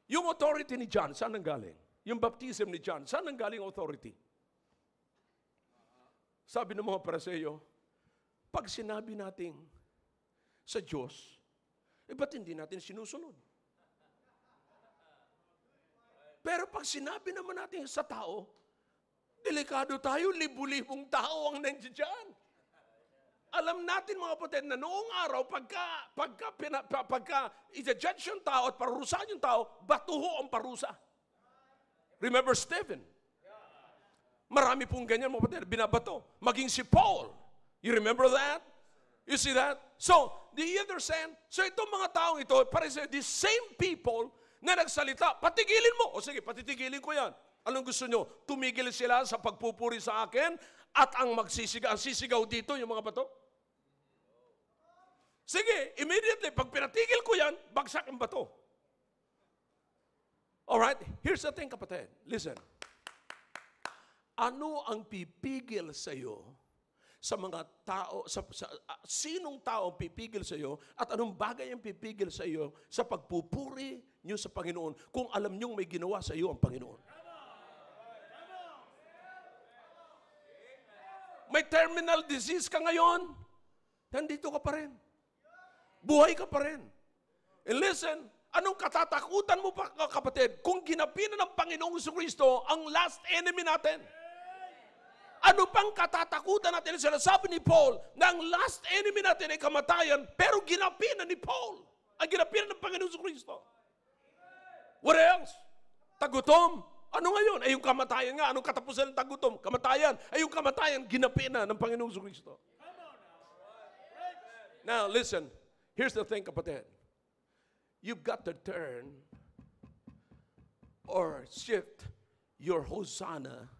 [SPEAKER 2] Yung authority ni John, saan ang galing? Yung baptism ni John, saan ang galing authority? Sabi ng mga Pariseo, pag sinabi natin sa Diyos, ba't hindi natin sinusunod? Pero pag sinabi naman natin sa tao, delikado tayo, libu-libong tao ang nandiyan. Alam natin mga kapatid na noong araw, pagka i-judge yung tao at parurusahan yung tao, batuho ang parusa. Remember Stephen? Marami pong ganyan mga kapatid, binabato. Maging si Paul. You remember that? You see that? So, do you understand? So itong mga taong ito, parang these same people na nagsalita, patigilin mo. O sige, patitigilin ko yan. Anong gusto nyo? Tumigil sila sa pagpupuri sa akin at ang sisigaw dito, yung mga bato? Sige, immediately, pag pinatigil ko yan, bagsak ang bato. Alright, here's the thing, kapatid. Listen. Ano ang pipigil sa iyo sa mga tao, sinong tao ang pipigil sa iyo at anong bagay ang pipigil sa iyo sa pagpupuri niyo sa Panginoon kung alam niyong may ginawa sa iyo ang Panginoon? May terminal disease ka ngayon, nandito ka pa rin. Buhay ka pa rin. And listen, anong katatakutan mo pa, kapatid, kung ginapinan ng Panginoong Jesucristo ang last enemy natin? Ano pang katatakutan natin? Sinasabi ni Paul na ang last enemy natin ay kamatayan, pero ginapinan ni Paul. Ang ginapinan ng Panginoong Jesucristo. What else? Tagutom. Ano ngayon? Ay yung kamatayan nga. Anong katapusan ng tagutom? Kamatayan. Ay yung kamatayan, ginapinan ng Panginoong Jesucristo. Now, listen. Here's the thing, kapatid. You've got to turn or shift your Hosanna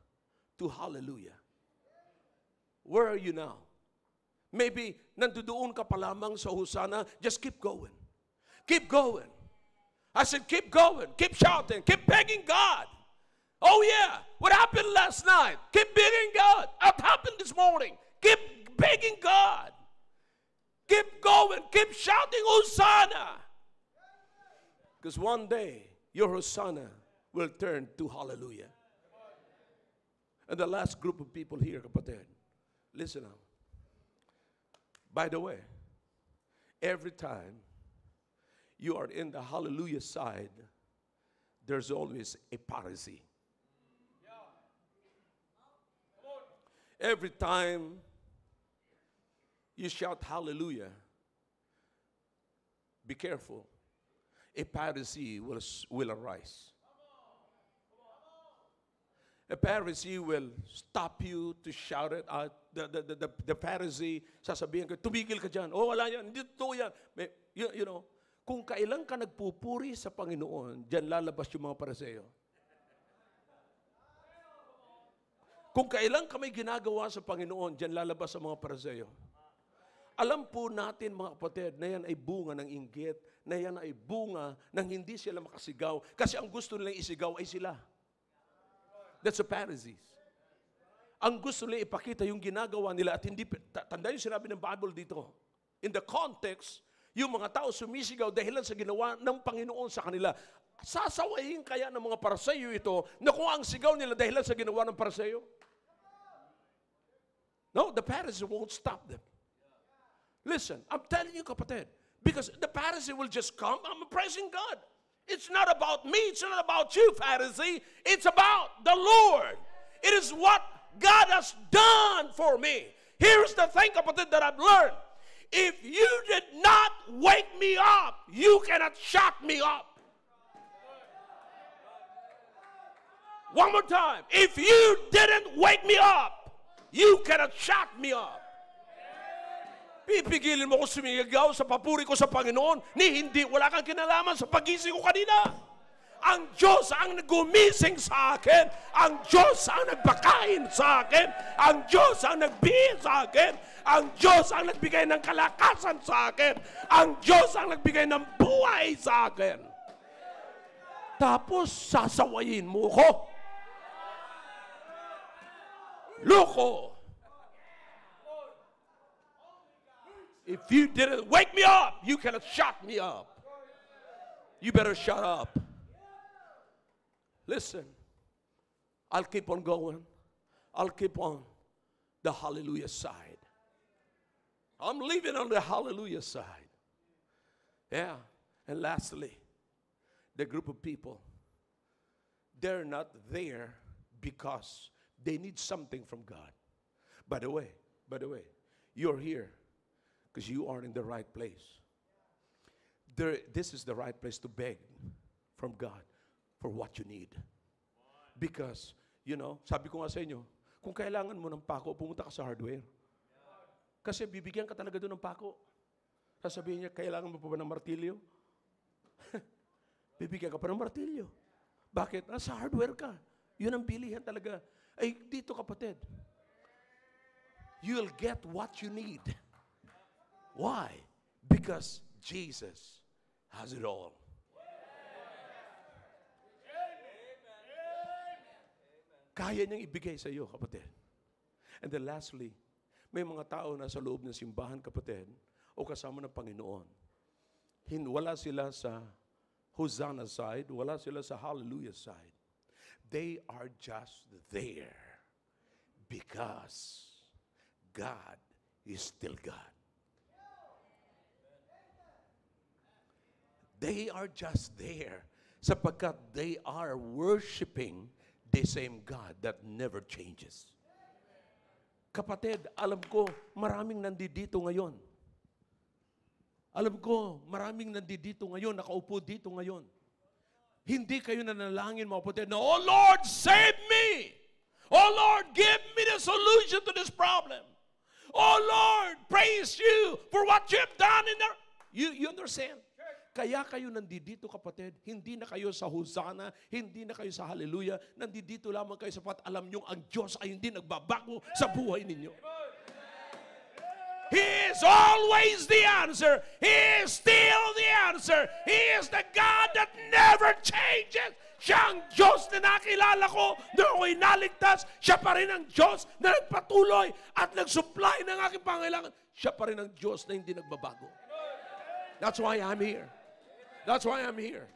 [SPEAKER 2] to hallelujah. Where are you now? Maybe nandoon ka pa lamang sa Hosanna, just keep going. Keep going. I said, keep going. Keep shouting. Keep begging God. Oh yeah, what happened last night? Keep begging God. What happened this morning? Keep begging God. Keep going. Keep shouting Hosanna. Because one day, your Hosanna will turn to hallelujah. And the last group of people here, kapatid, listen now. By the way, every time you are in the hallelujah side, there's always a Pharisee. Every time you shout hallelujah, be careful. A Pharisee will arise. A Pharisee will stop you to shout it out. The Pharisee, sasabihin ka, tumigil ka dyan. Oh, wala yan. Hindi totoo yan. You know, kung kailan ka nagpupuri sa Panginoon, dyan lalabas yung mga Pariseo. Kung kailan ka may ginagawa sa Panginoon, dyan lalabas ang mga Pariseo. Alam po natin, mga kapatid, na yan ay bunga ng inggit, na yan ay bunga ng hindi sila makasigaw, kasi ang gusto nilang isigaw ay sila. That's the Pharisees. Ang gusto nila ipakita yung ginagawa nila at hindi, tandaan yung sinabi ng Bible dito. In the context, yung mga tao sumisigaw dahilan sa ginawa ng Panginoon sa kanila. Sasawayin kaya ng mga Pariseo ito na kung ang sigaw nila dahilan sa ginawa ng Pariseo? No, the Pharisees won't stop them. Listen, I'm telling you, kapatid, because the Pharisee will just come, I'm praising God. It's not about me. It's not about you, Pharisee. It's about the Lord. It is what God has done for me. Here's the thing, kapatid, that I've learned. If you did not wake me up, you cannot shut me up. One more time. If you didn't wake me up, you cannot shut me up. Pipigilin mo ko sumigaw sa papuri ko sa Panginoon, ni hindi, wala kang kinalaman sa pagising ko kanina. Ang Diyos ang nagumising sa akin, ang Diyos ang nagbakain sa akin, ang Diyos ang nagbigay sa akin, ang Diyos ang nagbigay ng kalakasan sa akin, ang Diyos ang nagbigay ng buhay sa akin. Tapos sasawayin mo ko. Loko. If you didn't wake me up, you cannot shut me up. You better shut up. Listen, I'll keep on going. I'll keep on the hallelujah side. I'm leaving on the hallelujah side. Yeah. And lastly, the group of people, they're not there because they need something from God. By the way, you're here because you are in the right place. This is the right place to beg from God for what you need. Because, you know, sabi ko nga sa inyo, kung kailangan mo ng pako, pumunta ka sa hardware. Kasi bibigyan ka talaga doon ng pako. Sasabihin niya, kailangan mo pa ba ng martilyo? Bibigyan ka pa ng martilyo. Bakit? Sa hardware ka. Yun ang bilihan talaga. Ay, dito kapatid, you'll get what you need. Why? Because Jesus has it all. Kaya niyang ibigay sa iyo, kapatid. And then lastly, may mga tao na sa loob ng simbahan, kapatid, o kasama ng Panginoon. Wala sila sa Hosanna side, wala sila sa Hallelujah side. They are just there because God is still God. They are just there sapagkat they are worshiping the same God that never changes. Kapatid, alam ko, maraming nandito ngayon. Alam ko, maraming nandito ngayon, nakaupo dito ngayon. Hindi kayo nanalangin, mga kapatid, na, "Oh Lord, save me! Oh Lord, give me the solution to this problem! Oh Lord, praise you for what you have done in there." You understand? Kaya kayo nandito, kapatid, hindi na kayo sa Hosanna, hindi na kayo sa Hallelujah, nandito lamang kayo sapat alam nyo ang Diyos ay hindi nagbabago sa buhay ninyo. He is always the answer. He is still the answer. He is the God that never changes. Siya ang Diyos na nakilala ko na ako'y naligtas. Siya pa rin ang Diyos na nagpatuloy at nagsupply ng aking pangailangan. Siya pa rin ang Diyos na hindi nagbabago. That's why I'm here. That's why I'm here.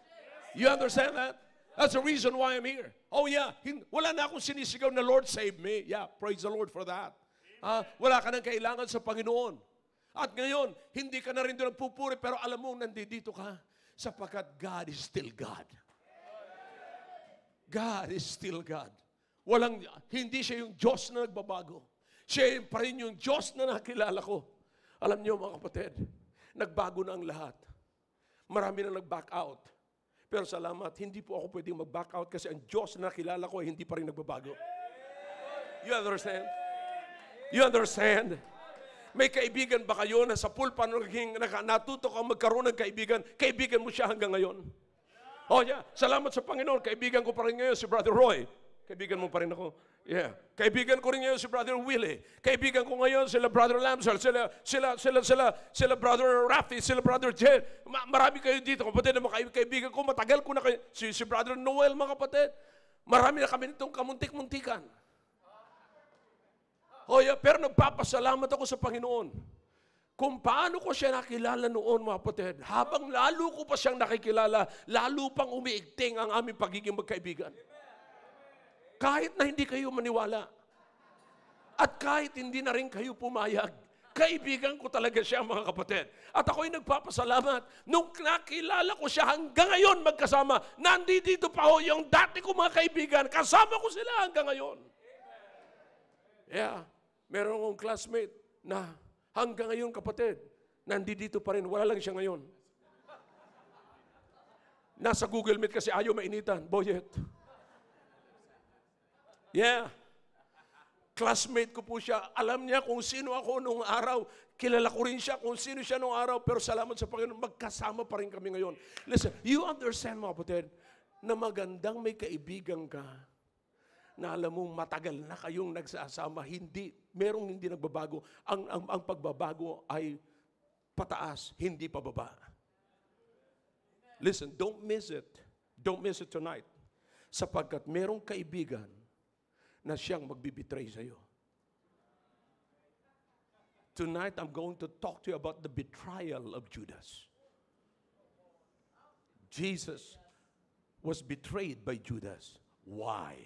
[SPEAKER 2] You understand that? That's the reason why I'm here. Oh yeah, wala na akong sinisigaw na, "Lord, save me." Yeah, praise the Lord for that. Wala ka nang kailangan sa Panginoon. At ngayon, hindi ka na rin doon nagpupuri, pero alam mo, nandito ka sapagkat God is still God. God is still God. Hindi siya yung Diyos na nagbabago. Siya pa rin yung Diyos na nakilala ko. Alam niyo, mga kapatid, nagbago na ang lahat. Marami na nag-back out. Pero salamat, hindi po ako pwedeng mag-back out kasi ang Diyos na nakilala ko ay hindi pa rin nagbabago. You understand? You understand? May kaibigan ba kayo na sa pulpa natuto kang magkaroon ng kaibigan, kaibigan mo siya hanggang ngayon? Oh yeah, salamat sa Panginoon, kaibigan ko pa rin ngayon si Brother Roy. Kaibigan mo pa rin ako. Yeah. Kaibigan ko rin ngayon si Brother Willie. Kaibigan ko ngayon sila Brother Lamsel, sila Brother Rafi, sila Brother Jed. Marami kayo dito, kapatid na mga kaibigan ko. Matagal ko na kayo. Si Brother Noel, mga kapatid. Marami na kami nitong kamuntik-muntikan. Oh yeah, pero nagpapasalamat ako sa Panginoon. Kung paano ko siya nakilala noon, mga kapatid, habang lalo ko pa siyang nakikilala, lalo pang umiigting ang aming pagiging magkaibigan. Kahit na hindi kayo maniwala. At kahit hindi na rin kayo pumayag. Kaibigan ko talaga siya, mga kapatid. At ako'y nagpapasalamat. Nung nakilala ko siya hanggang ngayon magkasama, nandito pa ho yung dati ko mga kaibigan. Kasama ko sila hanggang ngayon. Yeah. Meron akong classmate na hanggang ngayon, kapatid, nandito pa rin. Wala lang siya ngayon. Nasa Google Meet kasi ayaw mainitan. Boyet. Yeah. Classmate ko po siya. Alam niya kung sino ako nung araw. Kilala ko rin siya kung sino siya nung araw. Pero salamat sa Panginoon, magkasama pa rin kami ngayon. Listen, you understand, mga kapatid, na magandang may kaibigan ka na alam mo matagal na kayong nagsasama. Merong hindi nagbabago. Ang pagbabago ay pataas, hindi pababa. Listen, don't miss it. Don't miss it tonight. Sapagkat merong kaibigan na siyang magbibitray sa iyo. Tonight, I'm going to talk to you about the betrayal of Judas. Jesus was betrayed by Judas. Why?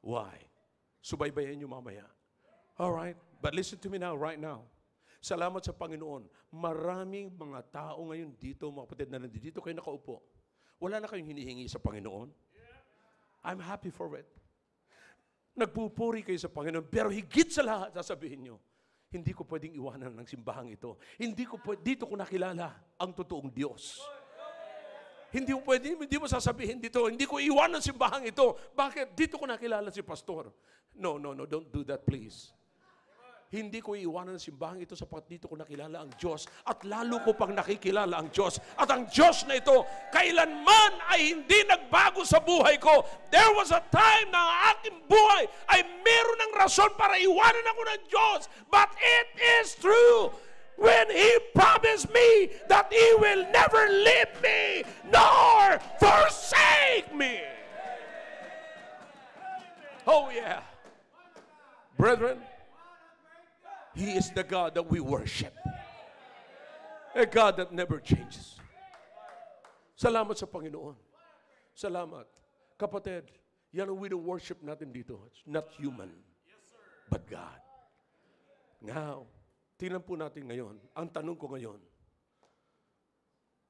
[SPEAKER 2] Why? Subaybayan niyo mamaya. All right? But listen to me now, right now. Salamat sa Panginoon. Maraming mga tao ngayon dito, mga kapatid na nandito kayo nakaupo. Wala na kayong hinihingi sa Panginoon. I'm happy for it. Nagpupuri kayo sa Panginoon, pero higit sa lahat, sasabihin nyo, hindi ko pwedeng iwanan ng simbahang ito. Dito ko nakilala ang totoong Diyos. Hindi mo sasabihin dito, hindi ko iwanan ng simbahang ito. Bakit? Dito ko nakilala si Pastor. No, don't do that, please. Hindi ko iiwanan ang simbahan ito sapagkat dito ko nakilala ang Diyos at lalo ko pang nakikilala ang Diyos. At ang Diyos na ito, kailanman ay hindi nagbago sa buhay ko. There was a time na ang aking buhay ay meron ng rason para iwanan ako ng Diyos. But it is true when He promised me that He will never leave me nor forsake me. Oh yeah. Brethren, He is the God that we worship. A God that never changes. Salamat sa Panginoon. Salamat. Kapatid, yan ang worship natin dito. It's not human, but God. Now, tingnan po natin ngayon. Ang tanong ko ngayon,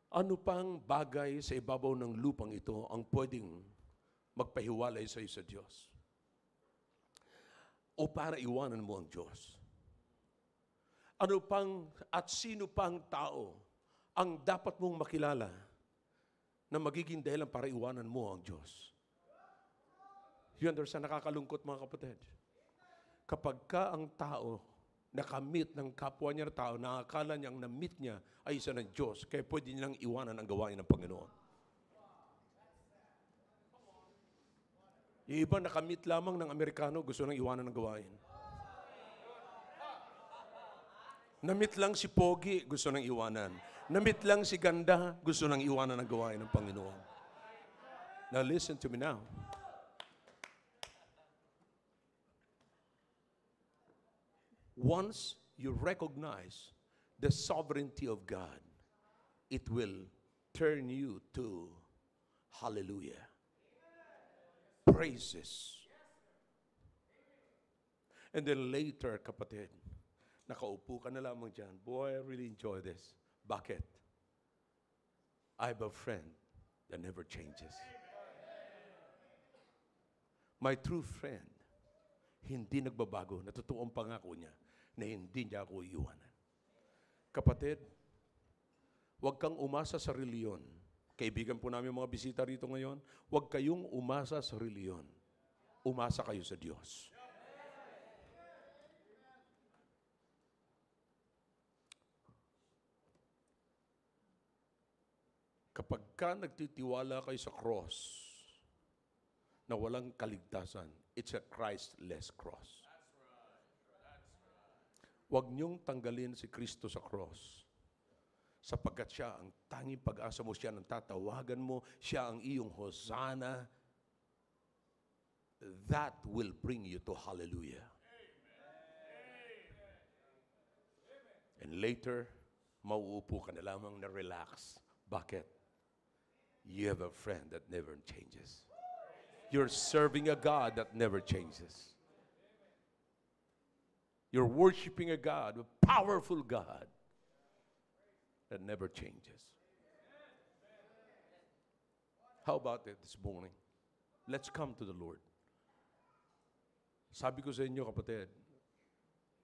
[SPEAKER 2] ano pang bagay sa ibabaw ng lupang ito ang pwedeng magpahiwalay sa iyo sa Diyos? O para iwanan mo ang Diyos? Ano pang at sino pang tao ang dapat mong makilala na magiging dahilan para iwanan mo ang Diyos? You understand? Nakakalungkot mga kapatid. Kapag ka ang tao nakamit ng kapwa niya na tao, nakakala niyang na-meet niya ay isa ng Diyos, kaya pwede niyang iwanan ang gawain ng Panginoon. Yung iba nakamit lamang ng Amerikano, gusto nang iwanan ng gawain. Namit lang si Pogi, gusto nang iwanan. Namit lang si Ganda, gusto nang iwanan ang gawain ng Panginoon. Now listen to me now. Once you recognize the sovereignty of God, it will turn you to hallelujah. Praises. And then later, kapatid, nakaupo ka na lamang dyan. Boy, I really enjoy this. Bakit? I have a friend that never changes. My true friend, hindi nagbabago. Natotoo ang pangako niya na hindi niya ako iiwanan. Kapatid, huwag kang umasa sa reliyon. Kaibigan po namin mga bisita rito ngayon, huwag kayong umasa sa reliyon. Umasa kayo sa Diyos. Kapag ka nagtitiwala kayo sa cross na walang kaligtasan, it's a Christless cross. Huwag niyong tanggalin si Kristo sa cross. Sapagkat siya ang tanging pag-asa mo, siya ang tatawagan mo, siya ang iyong hosana. That will bring you to hallelujah. And later, mauupo ka na lamang na relax. Bakit? You have a friend that never changes. You're serving a God that never changes. You're worshiping a God, a powerful God that never changes. How about it this morning? Let's come to the Lord. Sabi ko sa inyo, kapatid,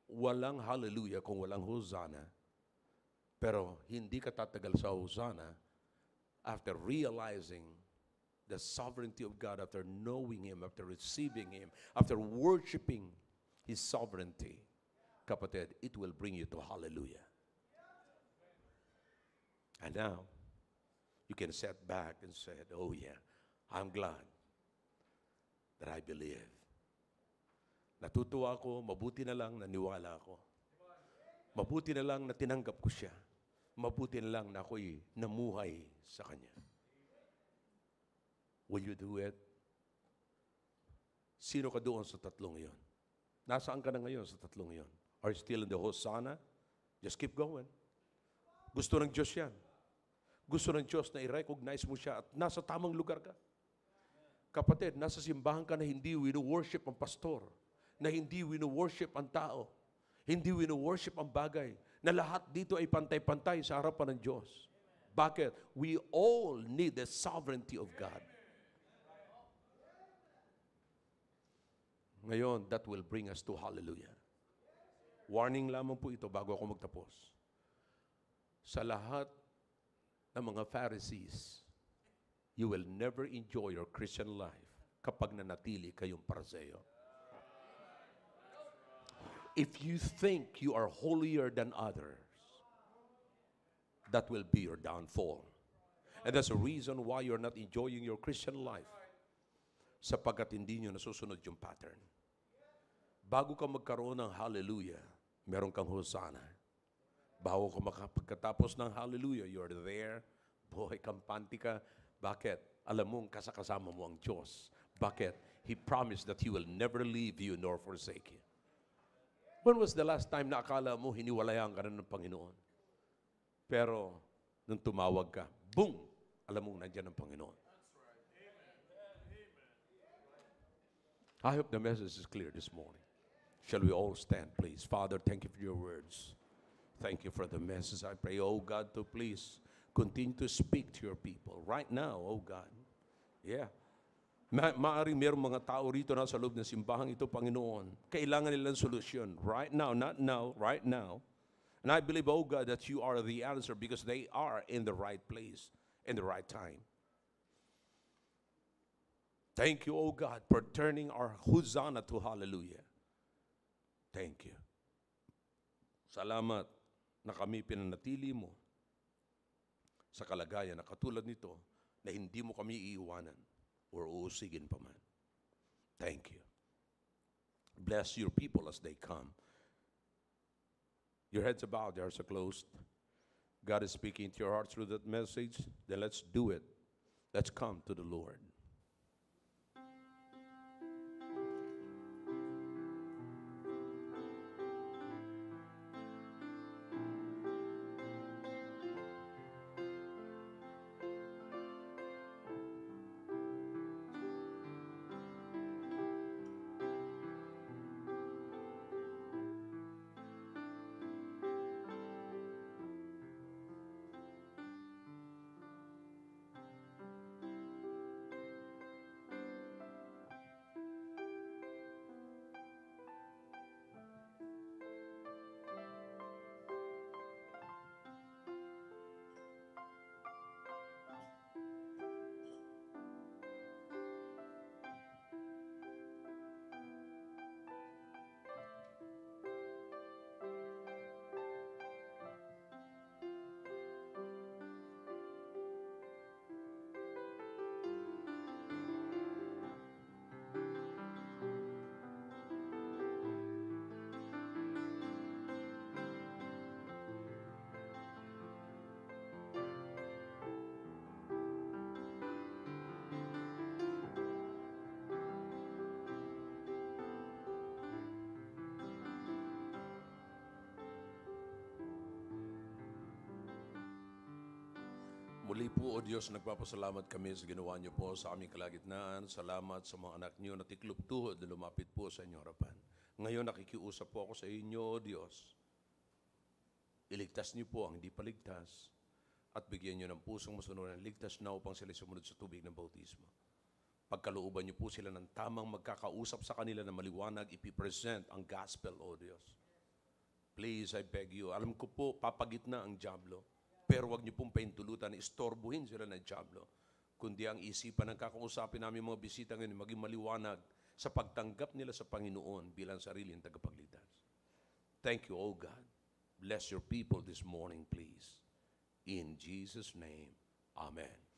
[SPEAKER 2] walang hallelujah kung walang Hosanna. Pero hindi ka tatagal sa Hosanna after realizing the sovereignty of God, after knowing Him, after receiving Him, after worshiping His sovereignty. Kapatid, it will bring you to hallelujah. And now, you can sit back and say, oh yeah, I'm glad that I believe. Natutuwa ako, mabuti na lang naniwala ako. Mabuti na lang na tinanggap ko siya. Mabuti na lang na ako'y namuhay sa Kanya. Will you do it? Sino ka doon sa tatlong iyon? Nasaan ka na ngayon sa tatlong iyon? Are you still in the Hosanna? Just keep going. Gusto ng Diyos yan. Gusto ng Diyos na i-recognize mo siya at nasa tamang lugar ka. Kapatid, nasa simbahan ka na hindi wino-worship ang pastor, na hindi wino-worship ang tao, hindi wino-worship ang bagay, na lahat dito ay pantay-pantay sa harapan ng Diyos. Bakit? We all need the sovereignty of God. Ngayon, that will bring us to hallelujah. Warning lamang po ito bago ako magtapos. Sa lahat ng mga Pharisees, you will never enjoy your Christian life kapag nanatili kayong Pariseo.
[SPEAKER 1] If you think you are holier than others, that will be your downfall. And that's the reason why you're not enjoying your Christian life. Sapagkat hindi nyo nasusunod yung pattern. Bago ka magkaroon ng hallelujah, meron kang hosanna. Bago ka makapagkatapos ng hallelujah, you're there, boy, kampante ka. Bakit? Alam mong kasakasama mo ang Diyos. Bakit? He promised that He will never leave you nor forsake you. When was the last time na akala mo hiniwalayan ka na ng Panginoon? Pero, nung tumawag ka, boom! Alam mo, nandiyan ang Panginoon. I hope the message is clear this morning. Shall we all stand, please? Father, thank you for your words. Thank you for the message. I pray, oh God, to please continue to speak to your people right now, oh God. Yeah. Maaring mayroong mga tao rito na sa loob ng simbahang ito, Panginoon. Kailangan nilang solusyon. Right now, not now, right now. And I believe, oh God, that you are the answer because they are in the right place, in the right time. Thank you, oh God, for turning our Hosanna to hallelujah. Thank you. Salamat na kami pinanatili mo sa kalagayan na katulad nito na hindi mo kami iiwanan or uusigin pa man. Thank you. Bless your people as they come. Your heads are bowed, your hearts are closed. God is speaking to your heart through that message. Then let's do it. Let's come to the Lord. Muli po, O Diyos, nagpapasalamat kami sa ginawa niyo po sa aming kalagitnaan. Salamat sa mga anak niyo na tiklop tuhod na lumapit po sa inyong harapan. Ngayon nakikiusap po ako sa inyo, O Diyos. Iligtas niyo po ang hindi paligtas at bigyan niyo ng pusong masunuran ligtas na upang sila sumunod sa tubig ng bautismo. Pagkalooban niyo po sila ng tamang magkakausap sa kanila na maliwanag, ipipresent ang gospel, O Diyos. Please, I beg you. Alam ko po, papagitna ang diablo. Pero wag niyo pong paintulutan, istorbuhin sila ng diablo. Kundi ang isipan ng kakausapin namin mga bisita ngayon, maging maliwanag sa pagtanggap nila sa Panginoon bilang sariling tagapagligtas. Thank you, O God. Bless your people this morning, please. In Jesus' name, Amen.